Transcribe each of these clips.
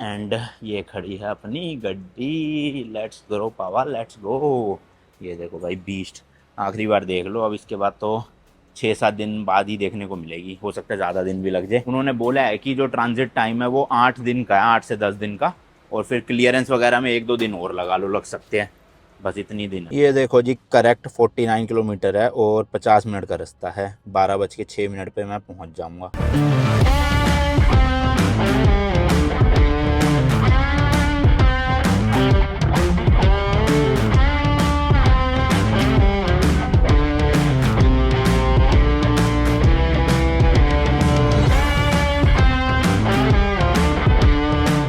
And ये खड़ी है अपनी गड्डी। लेट्स गो पावा, लेट्स गो। ये देखो भाई बीस्ट, आखिरी बार देख लो, अब इसके बाद तो 6-7 दिन बाद ही देखने को मिलेगी, हो सकता है ज़्यादा दिन भी लग जाए। उन्होंने बोला है कि जो ट्रांजिट टाइम है वो 8 दिन का है, 8 से 10 दिन का, और फिर क्लियरेंस वगैरह में 1-2 दिन और लगा लो, लग सकते हैं, बस इतनी दिन है। ये देखो जी, करेक्ट 49 किलोमीटर है और 50 मिनट का रास्ता है। 12:06 पे मैं पहुंच जाऊंगा।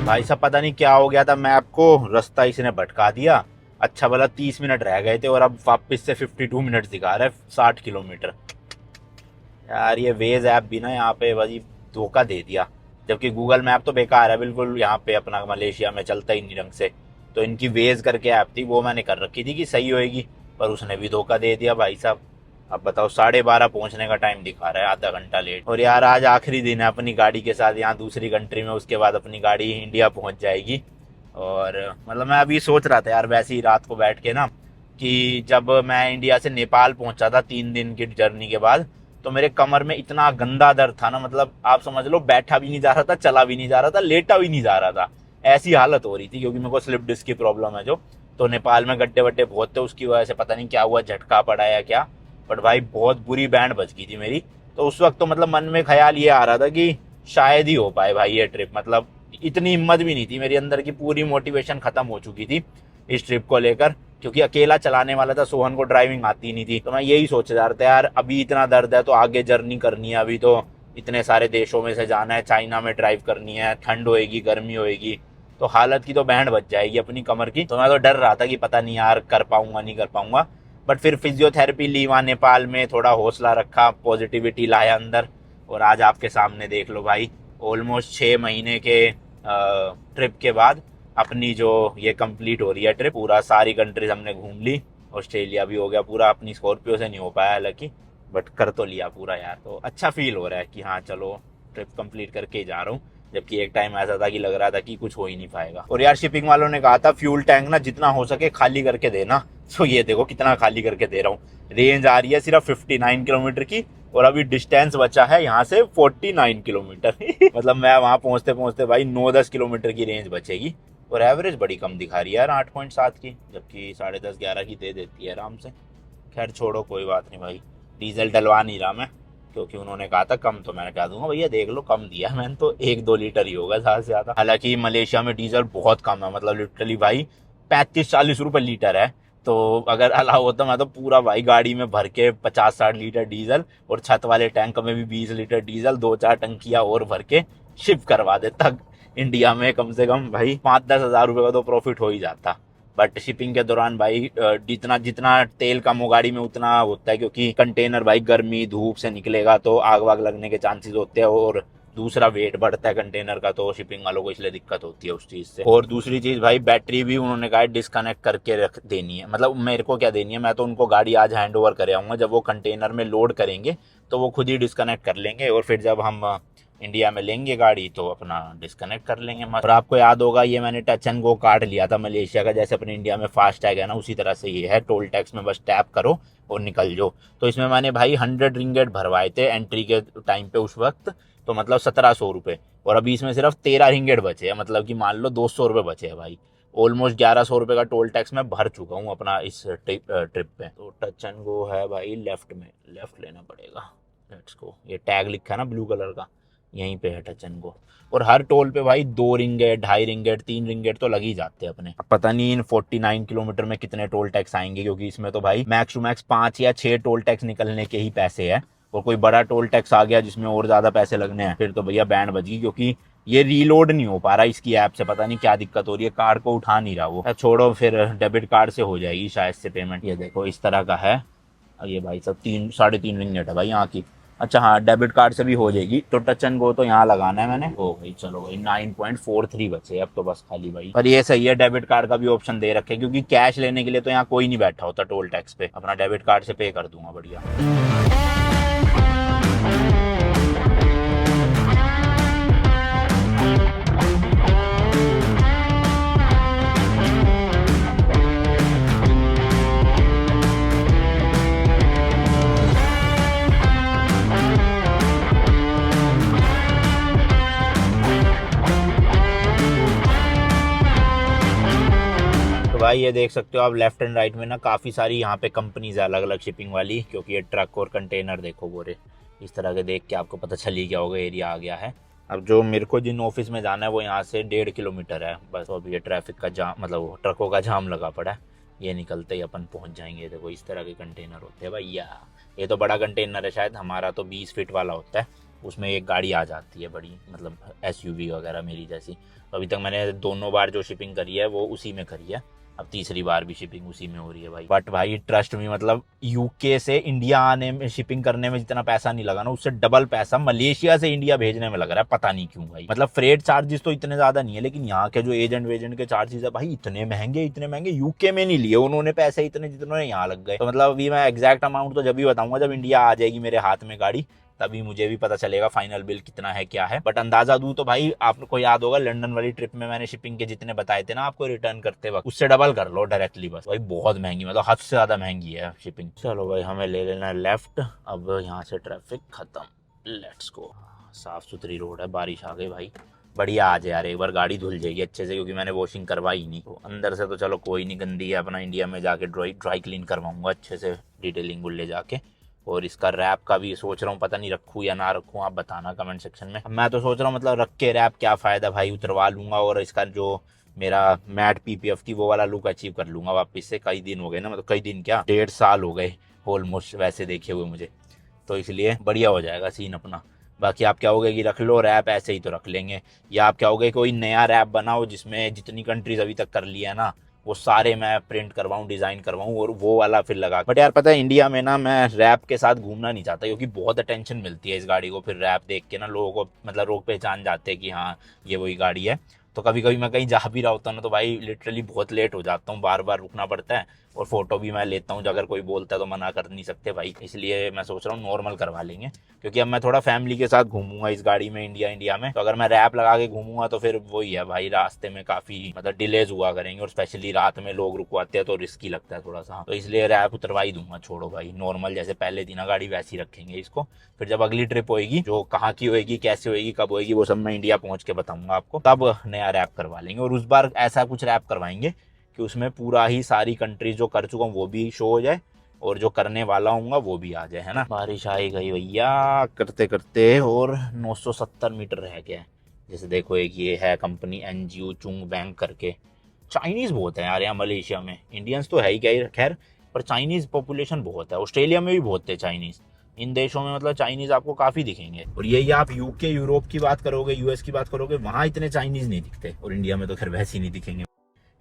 भाई साहब पता नहीं क्या हो गया था, मैप को रास्ता इसने भटका दिया। अच्छा भला 30 मिनट रह गए थे और अब वापस से 52 मिनट दिखा रहा है, 60 किलोमीटर। यार ये वेज ऐप भी ना यहाँ पे भाई धोखा दे दिया, जबकि गूगल मैप तो बेकार है बिल्कुल, यहाँ पे अपना मलेशिया में चलता ही नहीं ढंग से। तो इनकी वेज करके ऐप थी, वो मैंने कर रखी थी कि सही होएगी, पर उसने भी धोखा दे दिया भाई साहब। अब बताओ 12:30 पहुंचने का टाइम दिखा रहा है, आधा घंटा लेट। और यार आज आखिरी दिन है अपनी गाड़ी के साथ यहाँ दूसरी कंट्री में, उसके बाद अपनी गाड़ी इंडिया पहुंच जाएगी। और मतलब मैं अभी सोच रहा था यार वैसे ही रात को बैठ के ना, कि जब मैं इंडिया से नेपाल पहुंचा था 3 दिन की जर्नी के बाद, तो मेरे कमर में इतना गंदा दर्द था ना, मतलब आप समझ लो बैठा भी नहीं जा रहा था, चला भी नहीं जा रहा था, लेटा भी नहीं जा रहा था, ऐसी हालत हो रही थी, क्योंकि मेरे को स्लिप डिस्क की प्रॉब्लम है जो। तो नेपाल में गड्ढे वड्ढे बहुत थे, उसकी वजह से पता नहीं क्या हुआ, झटका पड़ा या क्या, बट भाई बहुत बुरी बैंड बज गई थी मेरी। तो उस वक्त तो मतलब मन में ख्याल ये आ रहा था कि शायद ही हो पाए भाई ये ट्रिप, मतलब इतनी हिम्मत भी नहीं थी मेरी अंदर की, पूरी मोटिवेशन खत्म हो चुकी थी इस ट्रिप को लेकर, क्योंकि अकेला चलाने वाला था, सोहन को ड्राइविंग आती नहीं थी। तो मैं यही सोच रहा था यार अभी इतना दर्द है तो आगे जर्नी करनी है, अभी तो इतने सारे देशों में से जाना है, चाइना में ड्राइव करनी है, ठंड होएगी, गर्मी होएगी, तो हालत की तो बैंड बच जाएगी अपनी कमर की। तो मैं तो डर रहा था कि पता नहीं यार कर पाऊंगा नहीं कर पाऊंगा, बट फिर फिजियोथेरेपी ली वहाँ नेपाल में, थोड़ा हौसला रखा, पॉजिटिविटी लाया अंदर, और आज आपके सामने देख लो भाई, ऑलमोस्ट 6 महीने के ट्रिप के बाद अपनी जो ये कंप्लीट हो रही है ट्रिप, पूरा सारी कंट्रीज हमने घूम ली, ऑस्ट्रेलिया भी हो गया पूरा, अपनी स्कॉर्पियो से नहीं हो पाया हालांकि, बट कर तो लिया पूरा यार। तो अच्छा फील हो रहा है कि हाँ चलो ट्रिप कंप्लीट करके ही जा रहा हूँ, जबकि एक टाइम ऐसा था कि लग रहा था कि कुछ हो ही नहीं पाएगा। और यार शिपिंग वालों ने कहा था फ्यूल टैंक ना जितना हो सके खाली करके देना, तो ये देखो कितना खाली करके दे रहा हूँ। रेंज आ रही है सिर्फ 59 किलोमीटर की, और अभी डिस्टेंस बचा है यहाँ से 49 किलोमीटर मतलब मैं वहां पहुंचते पहुंचते भाई 9-10 किलोमीटर की रेंज बचेगी। और एवरेज बड़ी कम दिखा रही है यार, 8.7 की, जबकि 10:30-11 की दे देती है आराम से। खैर छोड़ो कोई बात नहीं भाई, डीजल डलवा नहीं रहा मैं, क्योंकि उन्होंने कहा था कम, तो मैंने कहा दूंगा भैया देख लो कम दिया मैंने तो, 1-2 लीटर ही होगा ज़्यादा से ज़्यादा। हालांकि मलेशिया में डीजल बहुत कम है, मतलब लिटरली भाई 35-40 रुपये लीटर है। तो अगर अलाउ होता मैं तो पूरा भाई गाड़ी में भर के 50-60 लीटर डीजल, और छत वाले टैंक में भी 20 लीटर डीजल, 2-4 टंकियां और भर के शिप करवा देता इंडिया में। कम से कम भाई 5-10 हज़ार रुपये का तो प्रॉफिट हो ही जाता। बट शिपिंग के दौरान भाई जितना जितना तेल कम हो गाड़ी में उतना होता है, क्योंकि कंटेनर भाई गर्मी धूप से निकलेगा तो आग वाग लगने के चांसेस होते हैं, और दूसरा वेट बढ़ता है कंटेनर का, तो शिपिंग वालों को इसलिए दिक्कत होती है उस चीज़ से। और दूसरी चीज़ भाई बैटरी भी उन्होंने कहा डिस्कनेक्ट करके रख देनी है, मतलब मेरे को क्या देनी है, मैं तो उनको गाड़ी आज हैंड ओवर कर आऊँगा, जब वो कंटेनर में लोड करेंगे तो वो खुद ही डिस्कनेक्ट कर लेंगे, और फिर जब हम इंडिया में लेंगे गाड़ी तो अपना डिस्कनेक्ट कर लेंगे मस्त। और आपको याद होगा ये मैंने टच एंड गो कार्ड लिया था मलेशिया का, जैसे अपने इंडिया में फास्ट टैग है ना, उसी तरह से ये है, टोल टैक्स में बस टैप करो और निकल जाओ। तो इसमें मैंने भाई 100 रिंगेट भरवाए थे एंट्री के टाइम पे उस वक्त, तो मतलब 1700 रुपये, और अभी इसमें सिर्फ 13 रिंगेट बचे हैं, मतलब कि मान लो 200 रुपये बचे हैं भाई। ऑलमोस्ट 1100 रुपये का टोल टैक्स मैं भर चुका हूँ अपना इस ट्रिप पे। तो टच एंड गो है भाई लेफ्ट में, लेफ्ट लेना पड़ेगा। लेट्स गो, ये टैग लिखा है ना ब्लू कलर का, यहीं पे है टच एंड गो। और हर टोल पे भाई 2 रिंगेट, 2.5 रिंगेट, 3 रिंगेट तो लग ही जाते हैं अपने। अब पता नहीं इन 49 किलोमीटर में कितने टोल टैक्स आएंगे, क्योंकि इसमें तो भाई मैक्स टू मैक्स 5 या 6 टोल टैक्स निकलने के ही पैसे है, और कोई बड़ा टोल टैक्स आ गया जिसमें और ज्यादा पैसे लगने हैं फिर तो भैया बैंड बज गई, क्योंकि ये रीलोड नहीं हो पा रहा इसकी ऐप से, पता नहीं क्या दिक्कत हो रही है, कार्ड को उठा नहीं रहा वो। छोड़ो फिर डेबिट कार्ड से हो जाएगी शायद से पेमेंट। ये देखो इस तरह का है, ये भाई सब 3-3.5 रिंगेट है भाई यहाँ की। अच्छा हाँ डेबिट कार्ड से भी हो जाएगी। तो टच एंड गो तो यहाँ लगाना है मैंने, हो गई। चलो भाई 9.43 बचे अब तो बस खाली भाई। पर ये सही है डेबिट कार्ड का भी ऑप्शन दे रखे, क्योंकि कैश लेने के लिए तो यहाँ कोई नहीं बैठा होता टोल टैक्स पे, अपना डेबिट कार्ड से पे कर दूंगा बढ़िया। भाई ये देख सकते हो आप लेफ्ट एंड राइट में ना काफ़ी सारी यहाँ पे कंपनीज है अलग अलग शिपिंग वाली, क्योंकि ये ट्रक और कंटेनर देखो बोरे इस तरह के देख के आपको पता चल ही गया होगा एरिया आ गया है। अब जो मेरे को जिन ऑफिस में जाना है वो यहाँ से 1.5 किलोमीटर है बस। तो अभी ये ट्रैफिक का जाम मतलब ट्रकों का जाम लगा पड़ा है, ये निकलते ही अपन पहुँच जाएंगे। देखो इस तरह के कंटेनर होते हैं भैया। ये तो बड़ा कंटेनर है शायद, हमारा तो 20 फीट वाला होता है, उसमें एक गाड़ी आ जाती है बड़ी, मतलब SUV वगैरह मेरी जैसी। तो अभी तक मैंने दोनों बार जो शिपिंग करी है वो उसी में करी है, अब तीसरी बार भी शिपिंग उसी में हो रही है भाई। बट भाई ट्रस्ट मी, मतलब यूके से इंडिया आने में शिपिंग करने में जितना पैसा नहीं लगा ना, उससे डबल पैसा मलेशिया से इंडिया भेजने में लग रहा है, पता नहीं क्यों भाई। मतलब फ्रेट चार्जेस तो इतने ज्यादा नहीं है, लेकिन यहाँ के जो एजेंट वेजेंट के चार्जेस है भाई इतने महंगे यूके में नहीं लिए उन्होंने पैसे इतने जितने यहाँ लग गए। तो मतलब अभी मैं एग्जैक्ट अमाउंट तो जब भी बताऊंगा जब इंडिया आ जाएगी मेरे हाथ में गाड़ी, तभी मुझे भी पता चलेगा फाइनल बिल कितना है क्या है। बट अंदाजा दूं तो भाई आपको याद होगा लंदन वाली ट्रिप में मैंने शिपिंग के जितने बताए थे ना आपको रिटर्न करते वक्त, उससे डबल कर लो डायरेक्टली बस। भाई बहुत महंगी, मतलब हद से ज्यादा महंगी है शिपिंग। चलो भाई हमें ले लेना है लेफ्ट, अब यहाँ से ट्रैफिक खत्म, लेट्स गो। साफ सुथरी रोड है, बारिश आ गई भाई, बढ़िया। आज यार एक बार गाड़ी धुल जाएगी अच्छे से, क्योंकि मैंने वॉशिंग करवाई नहीं। तो अंदर से तो चलो कोई नहीं, गंदी है, अपना इंडिया में जाके ड्राई क्लीन करवाऊंगा अच्छे से, डिटेलिंग ले जाके। और इसका रैप का भी सोच रहा हूँ, पता नहीं रखूँ या ना रखूँ, आप बताना कमेंट सेक्शन में। मैं तो सोच रहा हूँ मतलब रख के रैप क्या फ़ायदा भाई, उतरवा लूँगा और इसका जो मेरा मैट PPF थी वो वाला लुक अचीव कर लूँगा वापस से। कई दिन हो गए ना, मतलब कई दिन क्या 1.5 साल हो गए ऑलमोस्ट वैसे देखे हुए मुझे, तो इसलिए बढ़िया हो जाएगा सीन अपना। बाकी आप क्या होगे कि रख लो रैप, ऐसे ही तो रख लेंगे, या आप क्या होगे कोई नया रैप बनाओ जिसमें जितनी कंट्रीज अभी तक कर लिया ना वो सारे मैं प्रिंट करवाऊँ, डिज़ाइन करवाऊँ और वो वाला फिर लगा। बट यार पता है इंडिया में ना मैं रैप के साथ घूमना नहीं चाहता, क्योंकि बहुत अटेंशन मिलती है इस गाड़ी को। फिर रैप देख के ना लोगों को मतलब लोग पहचान जाते हैं कि हाँ ये वही गाड़ी है। तो कभी कभी मैं कहीं जा भी रहा होता हूँ ना तो भाई लिटरली बहुत लेट हो जाता हूँ, बार बार रुकना पड़ता है। और फोटो भी मैं लेता हूँ, अगर कोई बोलता है तो मना कर नहीं सकते भाई, इसलिए मैं सोच रहा हूँ नॉर्मल करवा लेंगे। क्योंकि अब मैं थोड़ा फैमिली के साथ घूमूंगा इस गाड़ी में इंडिया में, तो अगर मैं रैप लगा के घूमूंगा तो फिर वही है भाई, रास्ते में काफ़ी मतलब डिलेज हुआ करेंगे, और स्पेशली रात में लोग रुकवाते हैं तो रिस्की लगता है थोड़ा सा। तो इसलिए रैप उतरवा ही दूंगा, छोड़ो भाई नॉर्मल जैसे पहले थी ना गाड़ी वैसी रखेंगे इसको। फिर जब अगली ट्रिप होएगी, जो कहाँ की होएगी, कैसे होएगी, कब होएगी, वो सब मैं इंडिया पहुंच के बताऊंगा आपको, तब नया रैप करवा लेंगे। और उस बार ऐसा कुछ रैप करवाएंगे कि उसमें पूरा ही सारी कंट्रीज जो कर चुका हूँ वो भी शो हो जाए, और जो करने वाला हूँ वो भी आ जाए, है ना। बारिश आई गई भैया करते करते, और 970 मीटर रह गया है। जैसे देखो एक ये है कंपनी NGO चुंग बैंक करके। चाइनीज़ बहुत है यार यहाँ मलेशिया में, इंडियंस तो है ही क्या खैर, पर चाइनीज़ पॉपुलेशन बहुत है। ऑस्ट्रेलिया में भी बहुत है चाइनीज़, इन देशों में मतलब चाइनीज़ आपको काफ़ी दिखेंगे। और यही आप UK यूरोप की बात करोगे, US की बात करोगे, वहाँ इतने चाइनीज़ नहीं दिखते, और इंडिया में तो खैर वैसे ही नहीं दिखेंगे।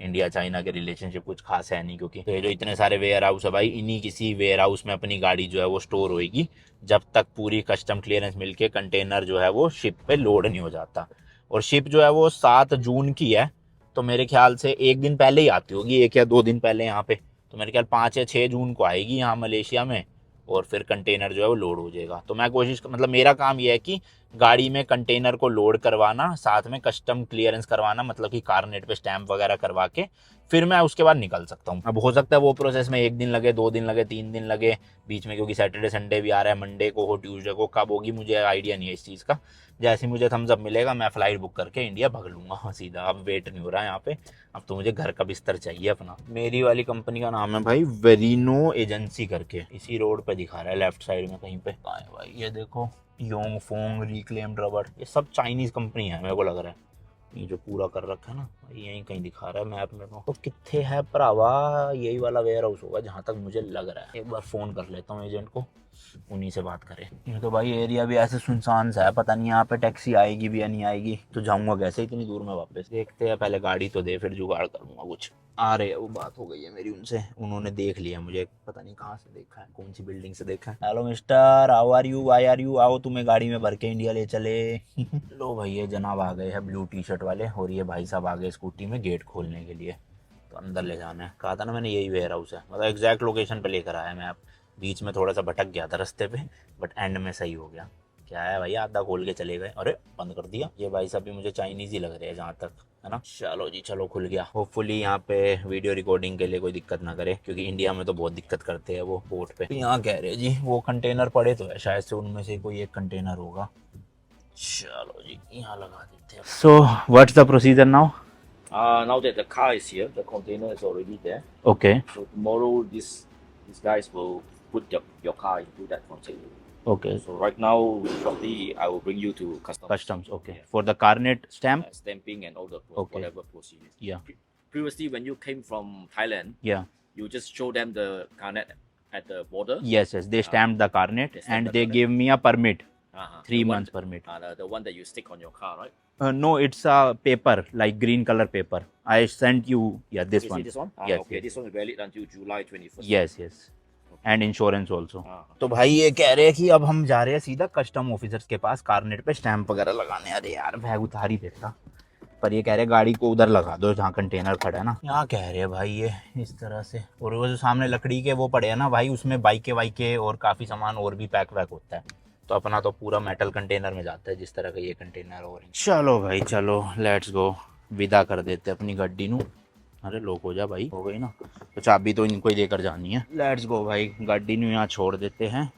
इंडिया चाइना के रिलेशनशिप कुछ खास है नहीं, क्योंकि तो ये जो इतने सारे वेयर हाउस है भाई, इन्हीं किसी वेयर हाउस में अपनी गाड़ी जो है वो स्टोर होएगी जब तक पूरी कस्टम क्लियरेंस मिलके कंटेनर जो है वो शिप पे लोड नहीं हो जाता। और शिप जो है वो 7 जून की है, तो मेरे ख्याल से एक दिन पहले ही आती होगी, 1 या 2 दिन पहले यहाँ पे। तो मेरे ख्याल 5 या 6 जून को आएगी यहाँ मलेशिया में, और फिर कंटेनर जो है वो लोड हो जाएगा। तो मैं कोशिश मतलब मेरा काम ये है कि गाड़ी में कंटेनर को लोड करवाना, साथ में कस्टम क्लियरेंस करवाना, मतलब कि कारनेट पे स्टैंप वगैरह करवा के फिर मैं उसके बाद निकल सकता हूँ। अब हो सकता है वो प्रोसेस में 1 दिन लगे, 2 दिन लगे, 3 दिन लगे बीच में, क्योंकि सैटरडे संडे भी आ रहा है, मंडे को हो, ट्यूसडे को, कब होगी मुझे आइडिया नहीं है इस चीज़ का। जैसे ही मुझे थम्स अप मिलेगा मैं फ़्लाइट बुक करके इंडिया भग लूँगा सीधा। अब वेट नहीं हो रहा है यहाँ पे, अब तो मुझे घर का बिस्तर चाहिए अपना। मेरी वाली कंपनी का नाम है भाई वेरिनो एजेंसी करके, इसी रोड पे दिखा रहा है लेफ्ट साइड में कहीं पे। कहाँ है भाई ये देखो, योंग फोंग रिक्लेम्ड रबड़, ये सब चाइनीज़ कंपनी है मेरे को लग रहा है। ये जो पूरा कर रखा है ना यहीं कहीं दिखा रहा है मैप में तो कितने है भरावा, यही वाला वेयर हाउस होगा जहाँ तक मुझे लग रहा है। एक बार फ़ोन कर लेता हूँ एजेंट को, उन्हीं से बात करें। ये तो भाई एरिया भी ऐसे सुनसान सा है, पता नहीं यहाँ पे टैक्सी आएगी भी या नहीं आएगी, तो जाऊँगा कैसे इतनी दूर में वापस। देखते हैं पहले गाड़ी तो दे, फिर जुगाड़ करूँगा कुछ। आ रहे हैं, वो बात हो गई है मेरी उनसे, उन्होंने देख लिया मुझे, पता नहीं कहाँ से देखा है, कौन सी बिल्डिंग से देखा है। Hello mister, how are you, why are you, आओ तुम्हें गाड़ी में भर के इंडिया ले चले। लो भाई ये जनाब आ गए हैं ब्लू टी-शर्ट वाले, और ये भाई साहब आ गए स्कूटी में गेट खोलने के लिए, तो अंदर ले जाना है। कहा था ना मैंने यही वेयर हाउस है, मतलब एग्जैक्ट लोकेशन पे लेकर आया मैं। आप बीच में थोड़ा सा भटक गया था रास्ते पे, बट एंड में सही हो गया। क्या है भैया, आधा खोल के चले गए, अरे बंद कर दिया। ये भाई साहब भी मुझे चाइनीज़ ही लग रहे हैं जहाँ तक, है ना। चलो जी चलो, खुल गया। होपफुली यहाँ पे वीडियो रिकॉर्डिंग के लिए कोई दिक्कत ना करे, क्योंकि इंडिया में तो बहुत दिक्कत करते हैं वो पोर्ट पे। तो यहाँ कह रहे जी वो कंटेनर पड़े तो है, शायद से उनमें से कोई एक कंटेनर होगा। चलो जी यहाँ लगा देते हैं। So what's the procedure now. Now that the car is here, the container is already there. Okay. So tomorrow, these guys will put your car into that container. Okay. So right now, shortly, I will bring you to customs. Customs. Okay. Yeah. For the carnet stamp. Stamping and all the Okay. whatever procedure. Yeah. Previously, when you came from Thailand, Yeah. you just show them the carnet at the border. Yes. Yes. They stamped the carnet They stamped and the they carnet. gave me a permit. 3 The one- months permit. The one that you stick on your car, right? No, it's a paper, like green color paper. I sent you, yeah, this You one. see this one? Yes, Okay, yes. this one is valid until July 21st. Yes, yes. And insurance also. हाँ। तो भाई ये कह रहे हैं कि अब हम जा रहे हैं सीधा कस्टम ऑफिसर्स के पास कार्नेट पे स्टैंप वगैरह लगाने। अरे यार बैग उतार ही देता, पर ये कह रहे हैं गाड़ी को उधर लगा दो जहाँ कंटेनर खड़ा है ना, यहाँ कह रहे हैं भाई ये इस तरह से। और वो जो सामने लकड़ी के वो पड़े हैं ना भाई, उसमें बाइके वाइके और काफ़ी सामान और भी पैक वैक होता है। तो अपना तो पूरा मेटल कंटेनर में जाता है जिस तरह का ये कंटेनर। और चलो भाई चलो, लेट्स गो, विदा कर देते अपनी गड्डी नू। अरे लोग हो जा भाई, हो गई ना, तो चाबी तो इनको ही लेकर जानी है। लेट्स गो भाई, गाड़ी नू यहाँ छोड़ देते हैं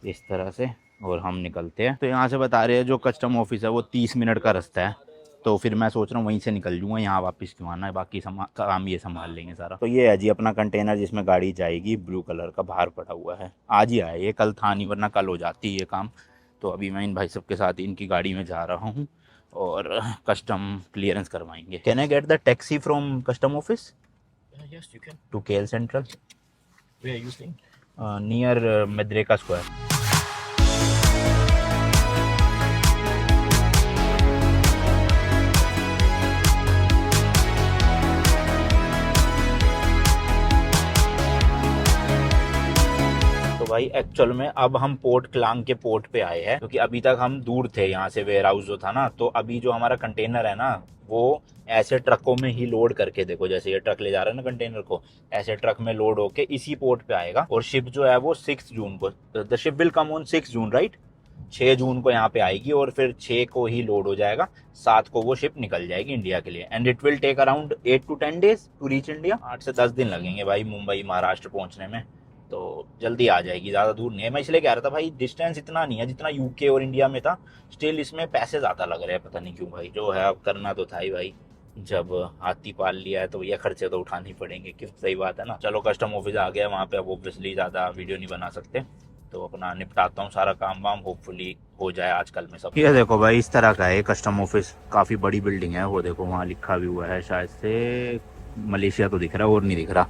इस तरह से और हम निकलते हैं। तो यहाँ से बता रहे हैं जो कस्टम ऑफिस है वो 30 मिनट का रास्ता है, तो फिर मैं सोच रहा हूँ वहीं से निकल जूँगा, यहाँ वापस क्यों आना है, बाकी काम ये संभाल लेंगे सारा। तो ये है जी अपना कंटेनर जिसमें गाड़ी जाएगी, ब्लू कलर का बाहर पड़ा हुआ है। आज ही आया ये, कल था नहीं, वरना कल हो जाती है ये काम। तो अभी मैं इन भाई सब के साथ इनकी गाड़ी में जा रहा हूँ और कस्टम क्लियरेंस करवाएंगे। Can I get the taxi from custom office Yes, you can. To KL central? Where are you staying? Near Merdeka square. तो भाई एक्चुअल में अब हम पोर्ट क्लांग के पोर्ट पे आए हैं, क्योंकि अभी तक हम दूर थे यहाँ से, वेयर हाउस जो था ना। तो अभी जो हमारा कंटेनर है ना, वो ऐसे ट्रकों में ही लोड करके, देखो जैसे ये ट्रक ले जा रहा है ना कंटेनर को, ऐसे ट्रक में लोड होके इसी पोर्ट पे आएगा। और शिप जो है वो 6 जून को, the ship will come on 6 June right, 6 जून को यहाँ पे आएगी और फिर 6 को ही लोड हो जाएगा, 7 को वो शिप निकल जाएगी इंडिया के लिए। And it will take around 8 to 10 days to reach India. 8 से 10 दिन लगेंगे भाई मुंबई महाराष्ट्र पहुंचने में, तो जल्दी आ जाएगी, ज़्यादा दूर नहीं है। मैं इसलिए कह रहा था भाई डिस्टेंस इतना नहीं है जितना यूके और इंडिया में था, स्टिल इसमें पैसे ज़्यादा लग रहे हैं, पता नहीं क्यों भाई। जो है अब करना तो था ही भाई, जब हाथी पाल लिया है तो भैया खर्चे तो उठाने ही पड़ेंगे, क्यों, सही बात है ना। चलो कस्टम ऑफिस आ गया, वहाँ पे अब ऑब्वियसली ज़्यादा वीडियो नहीं बना सकते, तो अपना निपटाता हूँ सारा काम वाम, होपफुली हो जाए आजकल में सब। ये देखो भाई इस तरह का है कस्टम ऑफिस, काफ़ी बड़ी बिल्डिंग है, वो देखो वहाँ लिखा भी हुआ है, शायद से मलेशिया तो दिख रहा है और नहीं दिख रहा।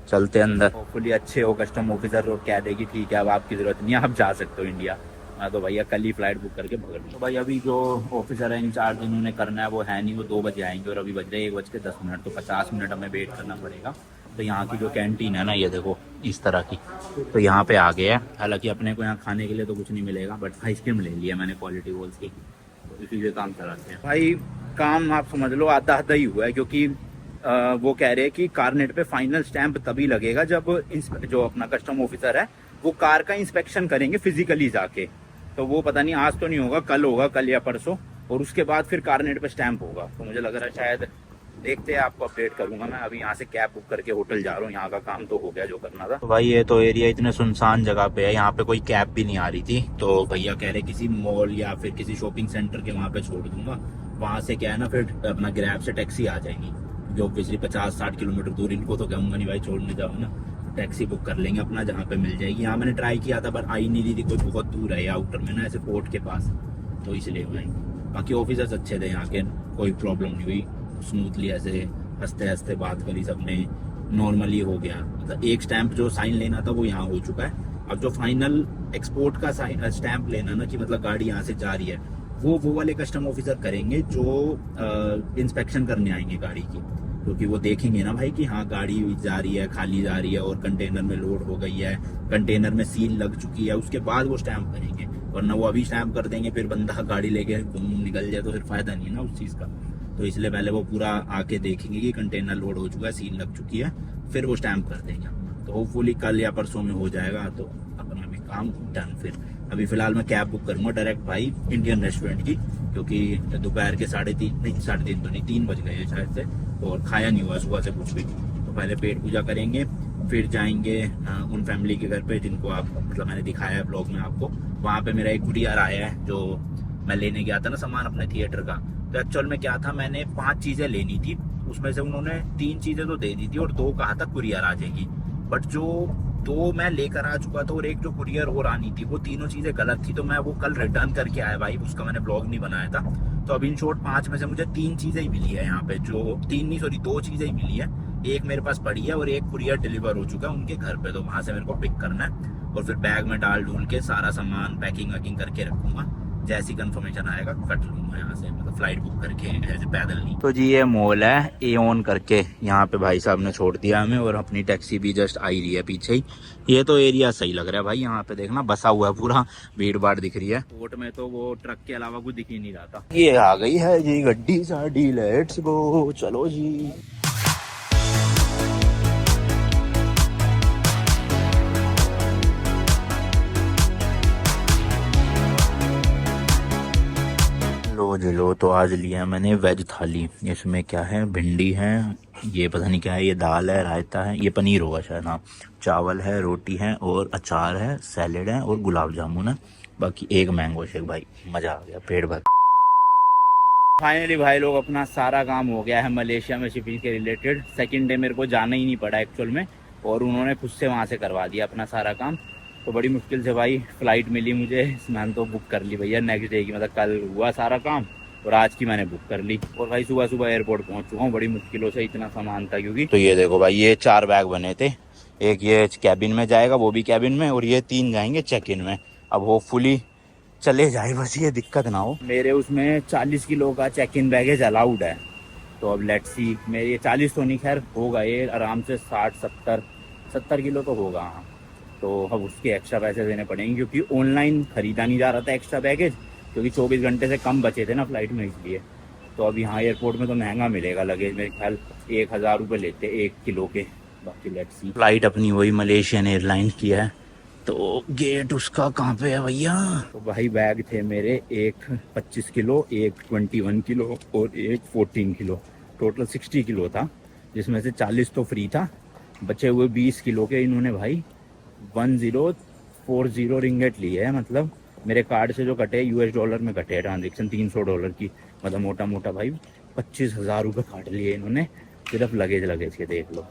चलते अंदर, होपफुली अच्छे हो कस्टम ऑफिसर और कह देगी ठीक है अब आपकी ज़रूरत नहीं है, आप जा सकते हो इंडिया। हाँ तो भैया कल ही फ्लाइट बुक करके पकड़ ली। तो भाई अभी जो ऑफिसर है इंचार्ज इन्होंने करना है वो है नहीं, वो 2 बजे आएंगे और अभी बज रहे 1:10, तो 50 मिनट हमें वेट करना पड़ेगा। तो यहाँ की जो कैंटीन है ना, ये देखो इस तरह की, तो यहाँ पे आ गया है। हालांकि अपने को यहाँ खाने के लिए तो कुछ नहीं मिलेगा, बट आइसक्रीम ले लिया मैंने क्वालिटी वॉल्स की, तो इसीलिए काम चलाते हैं भाई। काम आप समझ लो आधा आधा ही हुआ है, क्योंकि वो कह रहे हैं कि कारनेट पे फाइनल स्टैंप तभी लगेगा जब जो अपना कस्टम ऑफिसर है वो कार का इंस्पेक्शन करेंगे फिजिकली जाके। तो वो पता नहीं आज तो नहीं होगा, कल होगा, कल या परसों, और उसके बाद फिर कारनेट पे स्टैंप होगा। तो मुझे लग रहा है शायद, देखते हैं, आपको अपडेट करूंगा मैं। अभी यहाँ से कैब बुक करके होटल जा रहा हूँ, यहाँ का काम तो हो गया जो करना था। तो भाई ये तो एरिया इतने सुनसान जगह पे है, यहाँ पे कोई कैब भी नहीं आ रही थी, तो भैया कह रहे किसी मॉल या फिर किसी शॉपिंग सेंटर के वहाँ पे छोड़ दूंगा। वहाँ से क्या है ना, फिर अपना ग्रैब से टैक्सी आ जाएगी, जो ऑब्वियसली 50-60 किलोमीटर दूर, इनको तो कहूँगा नहीं भाई छोड़ने जाओ ना, टैक्सी बुक कर लेंगे अपना जहाँ पे मिल जाएगी। यहाँ मैंने ट्राई किया था पर आई नहीं रही थी, कोई बहुत दूर है आउटर में ना, ऐसे पोर्ट के पास, तो इसलिए भाई। बाकी ऑफिसर्स अच्छे थे यहाँ के, कोई प्रॉब्लम नहीं हुई, स्मूथली ऐसे हंसते हंसते बात करी सबने, नॉर्मली हो गया। मतलब एक स्टैंप जो साइन लेना था वो यहाँ हो चुका है, अब जो फाइनल एक्सपोर्ट का स्टैंप लेना ना कि मतलब गाड़ी यहाँ से जा रही है, वो वाले कस्टम ऑफिसर करेंगे जो इंस्पेक्शन करने आएंगे गाड़ी की, क्योंकि वो देखेंगे ना भाई कि हाँ गाड़ी जा रही है, खाली जा रही है और कंटेनर में लोड हो गई है, कंटेनर में सील लग चुकी है, उसके बाद वो स्टैंप करेंगे। वरना वो अभी स्टैंप कर देंगे, फिर बंदा गाड़ी लेके निकल जाए तो फिर फायदा नहीं है ना उस चीज़ का। तो इसलिए पहले वो पूरा आके देखेंगे कि कंटेनर लोड हो चुका है, सील लग चुकी है, फिर वो स्टैंप कर देंगे। तो होपफुली कल या परसों में हो जाएगा, तो अपना भी काम डन। फिर अभी फिलहाल मैं कैब बुक करूंगा डायरेक्ट भाई इंडियन रेस्टोरेंट की, क्योंकि दोपहर के 3:30 तो नहीं 3 बज गए शायद से, और खाया नहीं हुआ सुबह से कुछ भी। तो पहले पेट पूजा करेंगे, फिर जाएंगे उन फैमिली के घर पे जिनको आप मतलब मैंने दिखाया है ब्लॉग में आपको। वहाँ पे मेरा एक कुरियर आया है, जो मैं लेने गया था ना सामान अपने थिएटर का, तो एक्चुअल में क्या था, मैंने 5 चीजें लेनी थी, उसमें से उन्होंने 3 चीजें तो दे दी थी और 2 कहा था कुरियर आ जाएगी, बट जो 2 मैं लेकर आ चुका था और एक जो कुरियर और आनी थी, वो तीनों चीजें गलत थी। तो मैं वो कल रिटर्न करके आया भाई, उसका मैंने ब्लॉग नहीं बनाया था। तो अब इन शॉर्ट 5 में से मुझे 3 चीजें ही मिली है यहाँ पे, जो 3 नहीं सॉरी 2 चीजें ही मिली है। एक मेरे पास पड़ी है और एक कुरियर डिलीवर हो चुका है उनके घर पे, तो वहां से मेरे को पिक करना है और फिर बैग में डाल डूल के सारा सामान पैकिंग वैकिंग करके रखूंगा। जैसी कंफर्मेशन आएगा कट लूंगा यहाँ से, मतलब फ्लाइट बुक करके, ऐसे पैदल नहीं। तो जी ये मॉल है एओन करके, यहाँ पे भाई साहब ने छोड़ दिया हमें और अपनी टैक्सी भी जस्ट आई रही है पीछे ही। ये तो एरिया सही लग रहा है भाई, यहाँ पे देखना बसा हुआ है पूरा, भीड़ भाड़ दिख रही है। कोर्ट में तो वो ट्रक के अलावा कुछ दिख ही नहीं रहा था। ये आ गई है जी गड्डी साडी, लेट्स गो, चलो जी। लो जी लो, तो आज लिया मैंने वेज थाली। इसमें क्या है, भिंडी है, ये पता नहीं क्या है, ये दाल है, रायता है, ये पनीर होगा शायद, हाँ, चावल है, रोटी है और अचार है, सैलेड है और गुलाब जामुन है, बाकी एक मैंगो शेक। भाई मजा आ गया, पेट भर। फाइनली भाई लोग अपना सारा काम हो गया है मलेशिया में शिपिंग के रिलेटेड। सेकंड डे मेरे को जाना ही नहीं पड़ा एक्चुअल में, और उन्होंने खुद से वहाँ से करवा दिया अपना सारा काम। तो बड़ी मुश्किल से भाई फ्लाइट मिली मुझे, मैंने तो बुक कर ली भैया नेक्स्ट डे की, मतलब कल हुआ सारा काम और आज की मैंने बुक कर ली। और भाई सुबह सुबह एयरपोर्ट पहुंच चुका हूँ, बड़ी मुश्किलों से, इतना सामान था क्योंकि। तो ये देखो भाई, ये 4 बैग बने थे, एक ये कैबिन में जाएगा, वो भी कैबिन में, और ये 3 जाएंगे चेक इन में। अब होपफुली चले जाए, बस ये दिक्कत ना हो। मेरे उसमें 40 किलो का चेक इन बैगेज अलाउड है, तो अब लेट्स सी। मेरे ये 40 तो नहीं, खैर होगा ये आराम से 60-70 किलो तो होगा, हाँ। तो अब उसके एक्स्ट्रा पैसे देने पड़ेंगे, क्योंकि ऑनलाइन खरीदा नहीं जा रहा था एक्स्ट्रा बैगेज, क्योंकि 24 घंटे से कम बचे थे ना फ्लाइट में, इसलिए। तो अब यहाँ एयरपोर्ट में तो महंगा मिलेगा लगेज, मेरे ख्याल 1000 रुपये लेते 1 किलो के। बाकी लेट्स सी। फ्लाइट अपनी वही मलेशियन एयरलाइन की है, तो गेट उसका कहाँ पे है भैया। तो भाई बैग थे मेरे, एक 25 किलो, एक 21 किलो और एक 14 किलो, टोटल 60 किलो था, जिसमें से 40 तो फ्री था। बचे हुए 20 किलो के इन्होंने भाई 1040 रिंगेट लिए है, मतलब मेरे कार्ड से जो कटे US डॉलर में कटे है ट्रांजेक्शन, $300 की, मतलब मोटा मोटा भाई 25,000 रुपये काट लिए इन्होंने सिर्फ लगेज के, देख लो।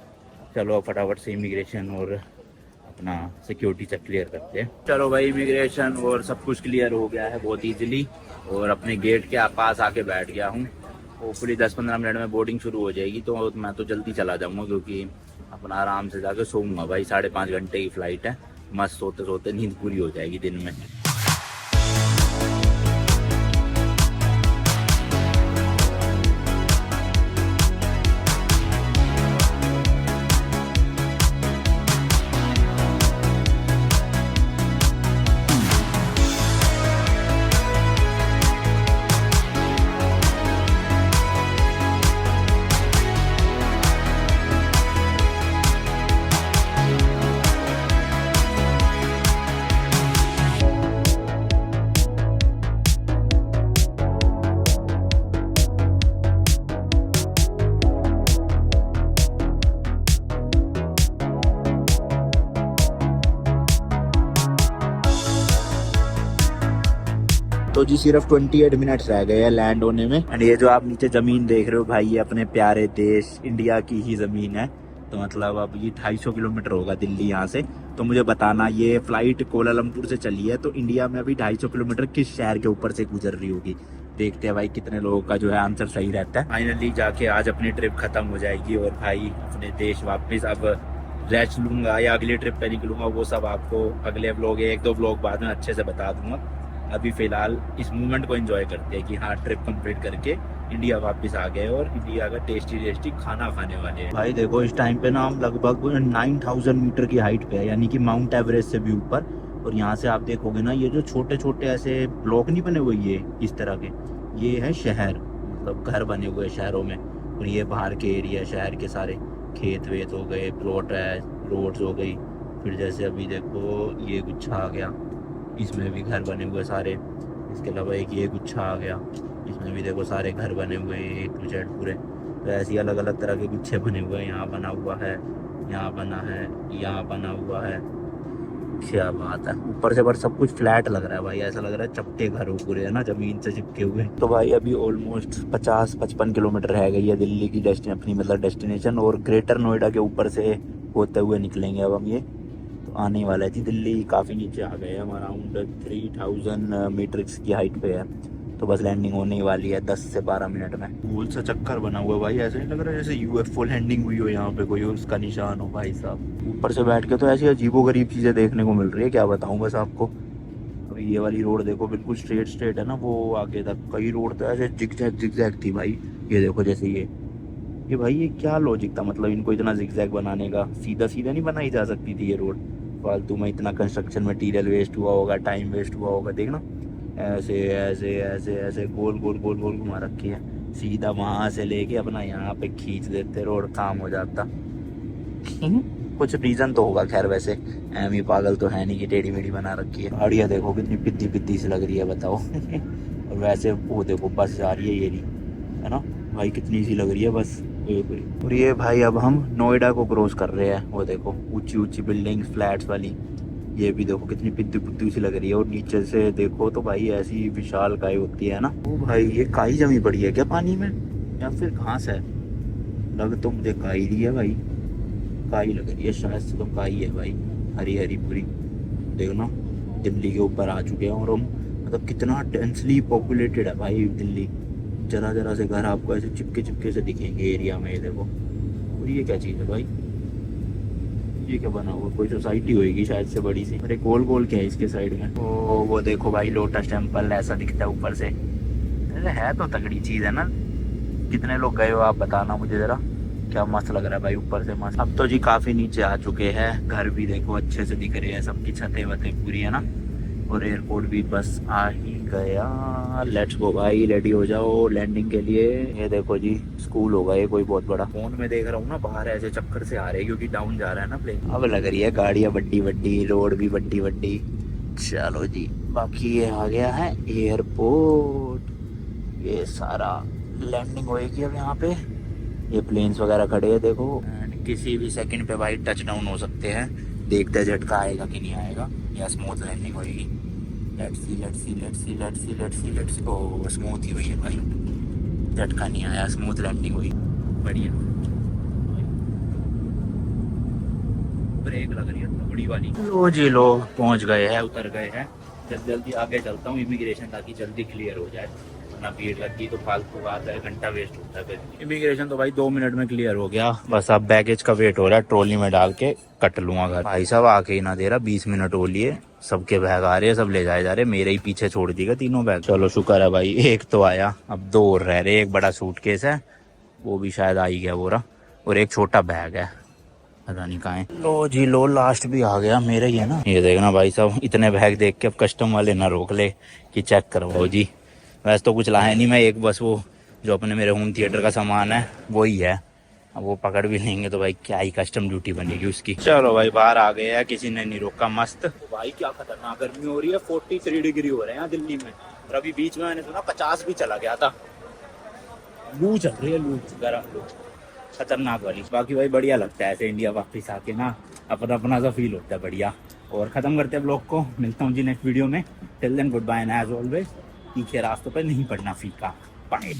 चलो अब फटाफट से इमिग्रेशन और अपना सिक्योरिटी चेक क्लियर करते हैं। चलो भाई, इमिग्रेशन और सब कुछ क्लियर हो गया है बहुत ईजिली, और अपने गेट के पास आके बैठ गया हूँ। होपफुली 10-15 मिनट में बोर्डिंग शुरू हो जाएगी, तो मैं तो जल्दी चला जाऊँगा, क्योंकि अपना आराम से जाकर सोऊंगा भाई। 5.5 घंटे की फ़्लाइट है, मस्त सोते सोते नींद पूरी हो जाएगी दिन में। तो जी सिर्फ 28 मिनट्स रह गए हैं लैंड होने में। एंड ये जो आप नीचे जमीन देख रहे हो भाई, ये अपने प्यारे देश इंडिया की ही जमीन है। तो मतलब अब ये 250 किलोमीटर होगा दिल्ली यहाँ से। तो मुझे बताना, ये फ्लाइट कोलालमपुर से चली है, तो इंडिया में अभी 250 किलोमीटर किस शहर के ऊपर से गुजर रही होगी। देखते हैं भाई कितने लोगों का जो है आंसर सही रहता है। फाइनली जाके आज अपनी ट्रिप खत्म हो जाएगी और भाई अपने देश वापस अब रेस्ट लूंगा या अगली ट्रिप पे निकलूंगा, वो सब आपको अगले व्लॉग 1-2 व्लॉग बाद में अच्छे से बता दूंगा। अभी फिलहाल इस मूवमेंट को एंजॉय करते हैं कि हाँ ट्रिप कंप्लीट करके इंडिया वापस आ गए और इंडिया का टेस्टी खाना खाने वाले हैं। भाई देखो इस टाइम पे ना हम लगभग 9000 मीटर की हाइट पे है, यानी कि माउंट एवरेस्ट से भी ऊपर। और यहाँ से आप देखोगे ना, ये जो छोटे छोटे ऐसे ब्लॉक नहीं बने हुए ये इस तरह के, ये है शहर, मतलब घर बने हुए शहरों में। और ये बाहर के एरिया शहर के सारे खेत वेत हो गए, प्लॉट है, रोड्स हो गई। फिर जैसे अभी देखो ये गुच्छा आ गया, इसमें भी घर बने हुए सारे। इसके अलावा एक ये गुच्छा आ गया, इसमें भी देखो सारे घर बने हुए हैं A to Z पूरे। तो ऐसे अलग अलग तरह के गुच्छे बने हुए हैं। यहाँ बना हुआ है, यहाँ बना है, यहाँ बना हुआ है। क्या बात है, ऊपर से पर सब कुछ फ्लैट लग रहा है भाई, ऐसा लग रहा है चपटे घर हो पूरे, है ना, जमीन से चिपके हुए। तो भाई अभी ऑलमोस्ट 50-55 किलोमीटर रह गई है दिल्ली की अपनी मतलब डेस्टिनेशन, और ग्रेटर नोएडा के ऊपर से होते हुए निकलेंगे अब हम ये। तो आने वाला है जी दिल्ली, काफ़ी नीचे आ गए हम, अराउंड 3000 मीटर्स की हाइट पे है। तो बस लैंडिंग होने ही वाली है 10 से 12 मिनट में। गोल सा चक्कर बना हुआ है भाई, ऐसे नहीं लग रहा है जैसे यूएफओ लैंडिंग हुई हो यहाँ पे कोई, उसका निशान हो भाई साहब। ऊपर से बैठ के तो ऐसी अजीबोगरीब चीज़ें देखने को मिल रही है, क्या बताऊँ बस आपको। अभी ये वाली रोड देखो, बिल्कुल स्ट्रेट स्ट्रेट है ना वो आगे तक, कई रोड तो ऐसे जिगजैग थी भाई। ये देखो जैसे ये भाई, ये क्या लॉजिक था, मतलब इनको इतना जिगजैग बनाने का, सीधा सीधा नहीं बनाई जा सकती थी ये रोड। फालतू में इतना कंस्ट्रक्शन मटेरियल वेस्ट हुआ होगा, टाइम वेस्ट हुआ होगा, देखना ऐसे ऐसे ऐसे ऐसे गोल गोल गोल गोल घुमा रखी है। सीधा वहां से लेके अपना यहाँ पे खींच देते, रोड काम हो जाता। कुछ रीजन तो होगा खैर, वैसे एम ही पागल तो है नहीं कि टेढ़ी मेढ़ी बना रखी है। गाड़ियाँ देखो कितनी पिद्दी पिद्दी सी लग रही है बताओ। और वैसे वो देखो बस जा रही है ये नहीं, है ना भाई, कितनी सी लग रही है बस। और ये भाई अब हम नोएडा को क्रॉस कर रहे हैं, वो देखो ऊंची ऊंची बिल्डिंग फ्लैट्स वाली, ये भी देखो कितनी पिद्दी पिद्दी सी लग रही है। और नीचे से देखो तो भाई ऐसी विशाल काई होती है ना। ओ भाई ये काई जमी पड़ी है क्या पानी में, या फिर घास है? लग तो मुझे काई रही है भाई, काई लग रही है शायद से, तो काई है भाई, हरी हरी पूरी। देखो ना दिल्ली के ऊपर आ चुके हैं और हम, मतलब कितना डेंसली पॉपुलेटेड है भाई दिल्ली। जरा जरा से घर आपको ऐसे चिपके चिपके से दिखेंगे एरिया में, ये देखो। और ये क्या चीज़ है भाई, ये क्या बना हुआ, कोई सोसाइटी होएगी शायद से बड़ी सी। अरे गोल गोल क्या है इसके साइड में, वो देखो भाई लोटस टेम्पल ऐसा दिखता है ऊपर से। अरे है तो तगड़ी चीज़ है ना। कितने लोग गए हो आप बताना मुझे जरा, क्या मस्त लग रहा है भाई ऊपर से मस्त। अब तो जी काफ़ी नीचे आ चुके हैं, घर भी देखो अच्छे से दिख रहे हैं, सबकी छतें वतें पूरी है ना। और एयरपोर्ट भी बस आ ही गया। लेट्स गो भाई, रेडी हो जाओ लैंडिंग के लिए। ये देखो जी स्कूल होगा ये कोई बहुत बड़ा, फोन में देख रहा हूँ ना, बाहर ऐसे चक्कर से आ रहे हैं क्योंकि डाउन जा रहा है ना प्लेन। अब लग रही है गाड़ियाँ बड्डी बड्डी, रोड भी बड्डी बड्डी। चलो जी, बाकी ये आ गया है एयरपोर्ट, ये सारा लैंडिंग होएगी अब यहाँ पे। ये प्लेन्स वगैरह खड़े हैं देखो, एंड किसी भी सेकंड पे भाई टच डाउन हो सकते हैं। देखते हैं झटका आएगा कि नहीं आएगा, या स्मूथ लैंडिंग होएगी। Let's see let's see let's see let's see let's see let's see. Oh smooth ही हुई है भाई, झटका नहीं आया, स्मूथ लैंडिंग हुई, बढ़िया। ब्रेक लग रही है बड़ी वाली। लो जी लो, पहुंच गए हैं, उतर गए हैं। जल्दी जल्दी आगे चलता हूँ इमिग्रेशन, ताकि जल्दी क्लियर हो जाए, वरना भीड़ लगी तो फालतू का आधा घंटा वेस्ट होता है फिर। इमिग्रेशन तो भाई 2 मिनट में क्लियर हो गया, बस अब बैगेज का वेट हो रहा है, ट्रॉली में डाल के कट लूंगा घर। भाई साहब आके ही ना दे रहा, 20 मिनट हो लिए, सबके बैग आ रहे हैं, सब ले जाए जा रहे, मेरे ही पीछे छोड़ दिएगा तीनों बैग। चलो शुक्र है भाई, एक तो आया, अब 2 और रह रहे। एक बड़ा सूटकेस है, वो भी शायद आ ही गया बोरा, और एक छोटा बैग है, पता नहीं कहाँ है। लो जी लो, लास्ट भी आ गया, मेरा ही है ना। ये देखना भाई साहब, इतने बैग देख के अब कस्टम वाले ना रोक ले कि चेक करवाओ जी। वैसे तो कुछ लाया नहीं मैं, एक बस वो जो अपने मेरे होम थिएटर का सामान है वही है। अब वो पकड़ भी लेंगे तो भाई क्या ही कस्टम ड्यूटी बनेगी उसकी। चलो भाई बाहर आ गए हैं, किसी ने नहीं रोका, मस्त। तो भाई क्या खतरनाक गर्मी हो रही है, 43 डिग्री हो रहे हैं यहाँ दिल्ली में। और अभी बीच में मैंने सुना 50 भी चला गया था। लू चल रही है, लू, गर्म लू, खतरनाक वाली। बाकी भाई बढ़िया लगता है ऐसे इंडिया वापस आके ना, अपना अपना सा फील होता है बढ़िया। और खत्म करते हैं ब्लॉग को, मिलता हूँ जी नेक्स्ट वीडियो में। Till then goodbye and as always, तीखे रास्तों पर नहीं पड़ना फीका। बाय।